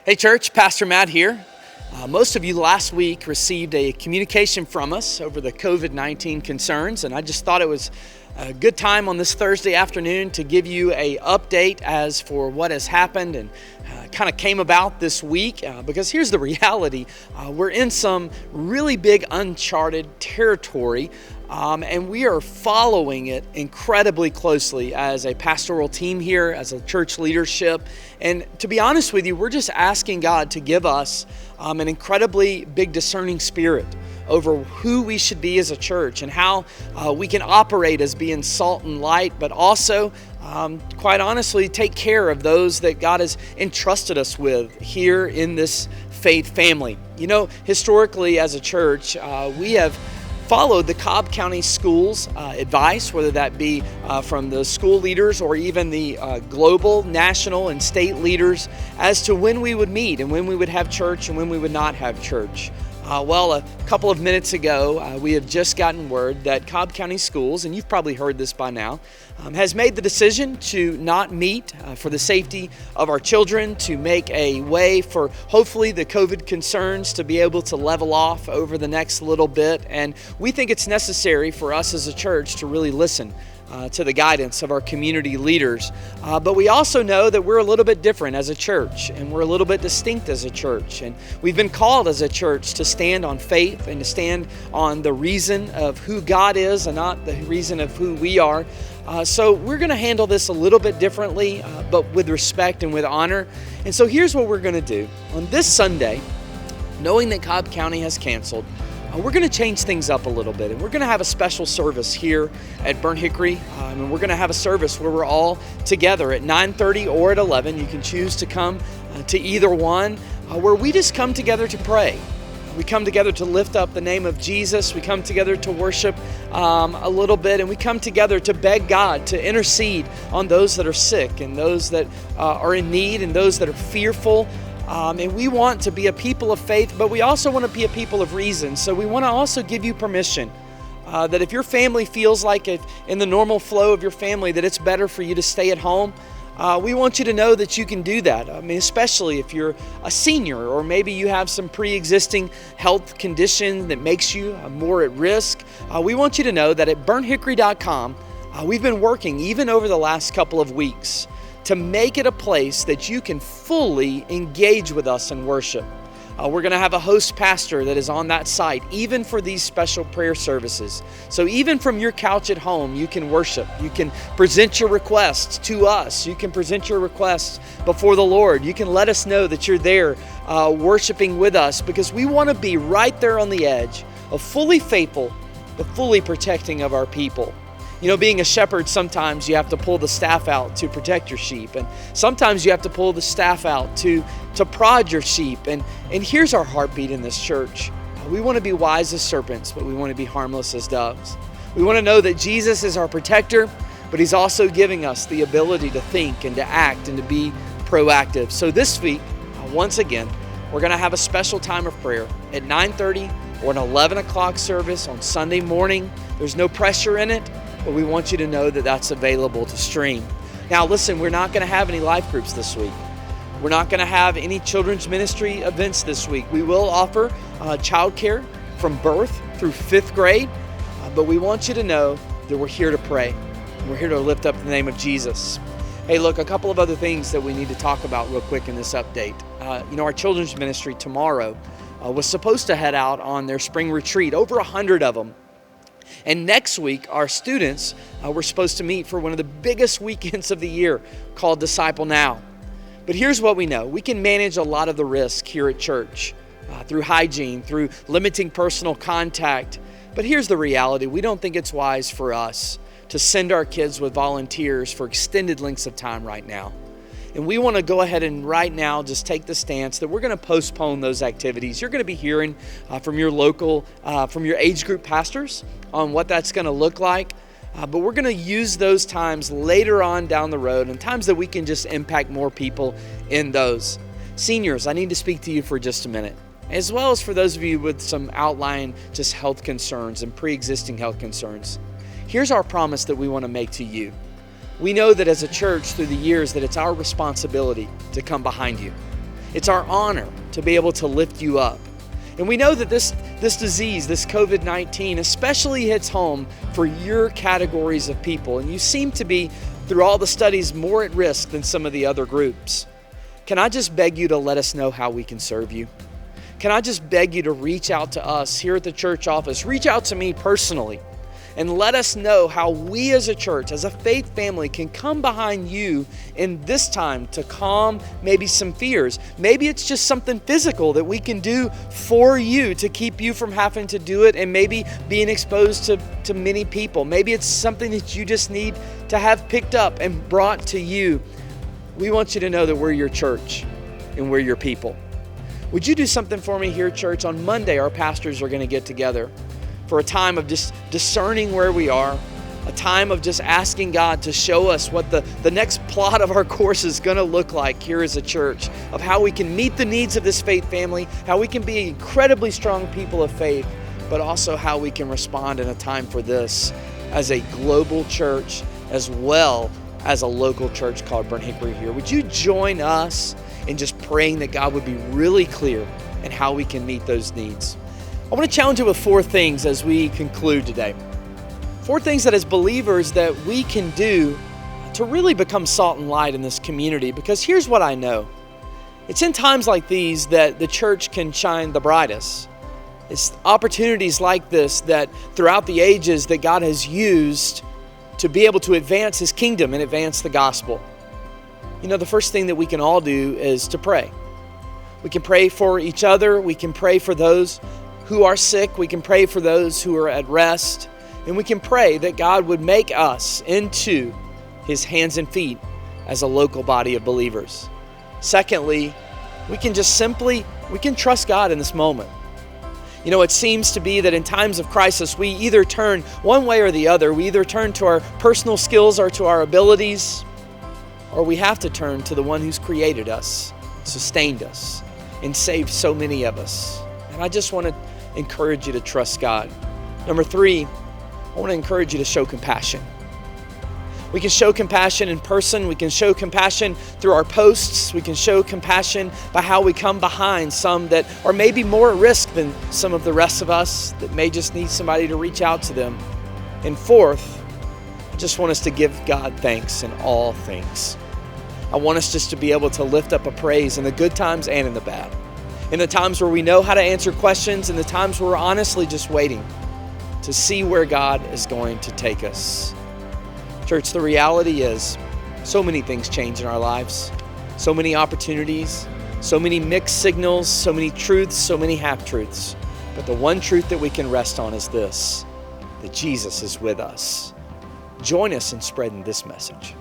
Hey church, Pastor Matt here. Most of you last week received a communication from us over the COVID-19 concerns, and I just thought it was a good time on this Thursday afternoon to give you an update as for what has happened and kind of came about this week, because here's the reality. We're in some really big uncharted territory, and we are following it incredibly closely as a pastoral team here, as a church leadership. And to be honest with you, we're just asking God to give us an incredibly big discerning spirit over who we should be as a church and how we can operate as being salt and light, but also, quite honestly, take care of those that God has entrusted us with here in this faith family. You know, historically as a church, we have followed the Cobb County Schools advice, whether that be from the school leaders or even the global, national, and state leaders as to when we would meet and when we would have church and when we would not have church. Well, a couple of minutes ago, we have just gotten word that Cobb County Schools, and you've probably heard this by now, has made the decision to not meet for the safety of our children, to make a way for hopefully the COVID concerns to be able to level off over the next little bit. And we think it's necessary for us as a church to really listen to the guidance of our community leaders. But we also know that we're a little bit different as a church, and we're a little bit distinct as a church. And we've been called as a church to stand on faith and to stand on the reason of who God is and not the reason of who we are. So we're going to handle this a little bit differently, but with respect and with honor. And so here's what we're going to do. On this Sunday, knowing that Cobb County has canceled, we're going to change things up a little bit, and we're going to have a special service here at Burnt Hickory, and we're going to have a service where we're all together at 9:30 or at 11. You can choose to come to either one, where we just come together to pray. We come together to lift up the name of Jesus. We come together to worship a little bit, and we come together to beg God to intercede on those that are sick and those that are in need and those that are fearful. And we want to be a people of faith, but we also want to be a people of reason. So we want to also give you permission that if your family feels like in the normal flow of your family that it's better for you to stay at home, we want you to know that you can do that. I mean, especially if you're a senior or maybe you have some pre-existing health condition that makes you more at risk. We want you to know that at burnthickory.com, we've been working even over the last couple of weeks to make it a place that you can fully engage with us in worship. We're going to have a host pastor that is on that site, even for these special prayer services. So even from your couch at home, you can worship. You can present your requests to us. You can present your requests before the Lord. You can let us know that you're there worshiping with us, because we want to be right there on the edge of fully faithful, but fully protecting of our people. You know, being a shepherd, sometimes you have to pull the staff out to protect your sheep. And sometimes you have to pull the staff out to prod your sheep. And here's our heartbeat in this church. We want to be wise as serpents, but we want to be harmless as doves. We want to know that Jesus is our protector, but He's also giving us the ability to think and to act and to be proactive. So this week, once again, we're going to have a special time of prayer at 9:30 or an 11 o'clock service on Sunday morning. There's no pressure in it, but we want you to know that that's available to stream. Now listen, we're not going to have any life groups this week. We're not going to have any children's ministry events this week. We will offer childcare from birth through 5th grade, but we want you to know that we're here to pray. We're here to lift up the name of Jesus. Hey, look, a couple of other things that we need to talk about real quick in this update. Our children's ministry tomorrow was supposed to head out on their spring retreat, over 100 of them. And next week, our students were supposed to meet for one of the biggest weekends of the year called Disciple Now. But here's what we know. We can manage a lot of the risk here at church through hygiene, through limiting personal contact. But here's the reality. We don't think it's wise for us to send our kids with volunteers for extended lengths of time right now. And we want to go ahead and right now just take the stance that we're going to postpone those activities. You're going to be hearing from your local, from your age group pastors on what that's going to look like. But we're going to use those times later on down the road and times that we can just impact more people in those. Seniors, I need to speak to you for just a minute, as well as for those of you with some outlying just health concerns and pre-existing health concerns. Here's our promise that we want to make to you. We know that as a church through the years that it's our responsibility to come behind you. It's our honor to be able to lift you up. And we know that this disease, this COVID-19, especially hits home for your categories of people. And you seem to be, through all the studies, more at risk than some of the other groups. Can I just beg you to let us know how we can serve you? Can I just beg you to reach out to us here at the church office? Reach out to me personally and let us know how we as a church, as a faith family, can come behind you in this time to calm maybe some fears. Maybe it's just something physical that we can do for you to keep you from having to do it and maybe being exposed to many people. Maybe it's something that you just need to have picked up and brought to you. We want you to know that we're your church and we're your people. Would you do something for me here, church? On Monday, our pastors are going to get together for a time of just discerning where we are, a time of just asking God to show us what the next plot of our course is going to look like here as a church, of how we can meet the needs of this faith family, how we can be incredibly strong people of faith, but also how we can respond in a time for this as a global church as well as a local church called Burnt Hickory here. Would you join us in just praying that God would be really clear in how we can meet those needs? I want to challenge you with 4 things as we conclude today. 4 things that as believers that we can do to really become salt and light in this community, because here's what I know. It's in times like these that the church can shine the brightest. It's opportunities like this that throughout the ages that God has used to be able to advance His kingdom and advance the gospel. You know, the first thing that we can all do is to pray. We can pray for each other. We can pray for those who are sick. We can pray for those who are at rest. And we can pray that God would make us into His hands and feet as a local body of believers. Secondly, we can trust God in this moment. You know, it seems to be that in times of crisis, we either turn one way or the other. We either turn to our personal skills or to our abilities, or we have to turn to the one who's created us, sustained us, and saved so many of us. And I just want to encourage you to trust God. Number 3, I want to encourage you to show compassion. We can show compassion in person. We can show compassion through our posts. We can show compassion by how we come behind some that are maybe more at risk than some of the rest of us that may just need somebody to reach out to them. And 4th, I just want us to give God thanks in all things. I want us just to be able to lift up a praise in the good times and in the bad. In the times where we know how to answer questions, and the times where we're honestly just waiting to see where God is going to take us. Church, the reality is so many things change in our lives, so many opportunities, so many mixed signals, so many truths, so many half-truths. But the one truth that we can rest on is this, that Jesus is with us. Join us in spreading this message.